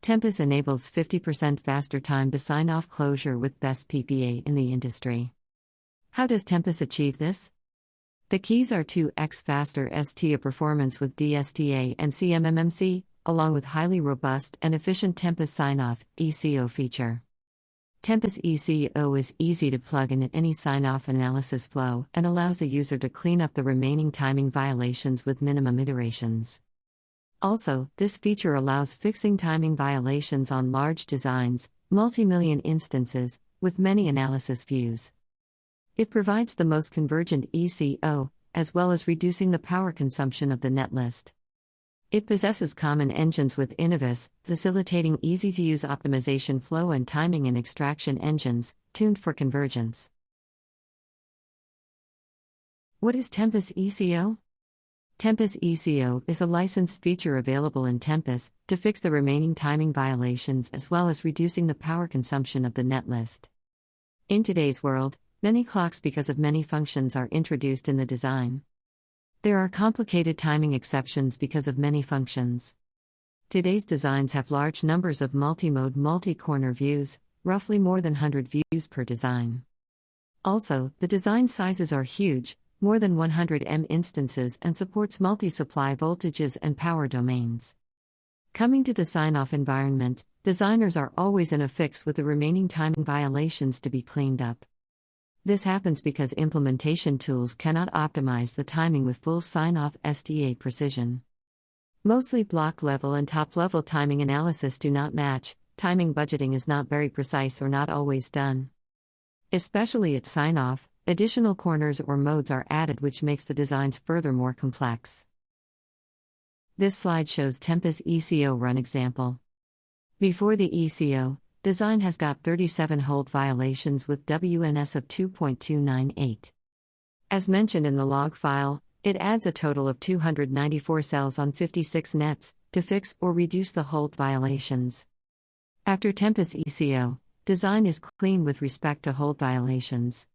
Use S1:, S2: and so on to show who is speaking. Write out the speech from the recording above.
S1: Tempus enables 50% faster time-to-signoff closure with best PPA in the industry. How does Tempus achieve this? The keys are 2x faster STA performance with DSTA and CMMC, along with highly robust and efficient Tempus signoff ECO feature. Tempus ECO is easy to plug in at any signoff analysis flow and allows the user to clean up the remaining timing violations with minimum iterations. Also, this feature allows fixing timing violations on large designs, multi-million instances, with many analysis views. It provides the most convergent ECO, as well as reducing the power consumption of the netlist. It possesses common engines with Innovis, facilitating easy-to-use optimization flow and timing and extraction engines, tuned for convergence. What is Tempus ECO? Tempus ECO is a licensed feature available in Tempus to fix the remaining timing violations as well as reducing the power consumption of the netlist. In today's world, many clocks because of many functions are introduced in the design. There are complicated timing exceptions because of many functions. Today's designs have large numbers of multi-mode multi-corner views, roughly more than 100 views per design. Also, the design sizes are huge, more than 100 M instances, and supports multi-supply voltages and power domains. Coming to the sign-off environment, designers are always in a fix with the remaining timing violations to be cleaned up. This happens because implementation tools cannot optimize the timing with full sign-off STA precision. Mostly block-level and top-level timing analysis do not match, timing budgeting is not very precise or not always done. Especially at sign-off, additional corners or modes are added which makes the designs further more complex. This slide shows Tempus ECO run example. Before the ECO, design has got 37 hold violations with WNS of 2.298. As mentioned in the log file, it adds a total of 294 cells on 56 nets to fix or reduce the hold violations. After Tempus ECO, design is clean with respect to hold violations.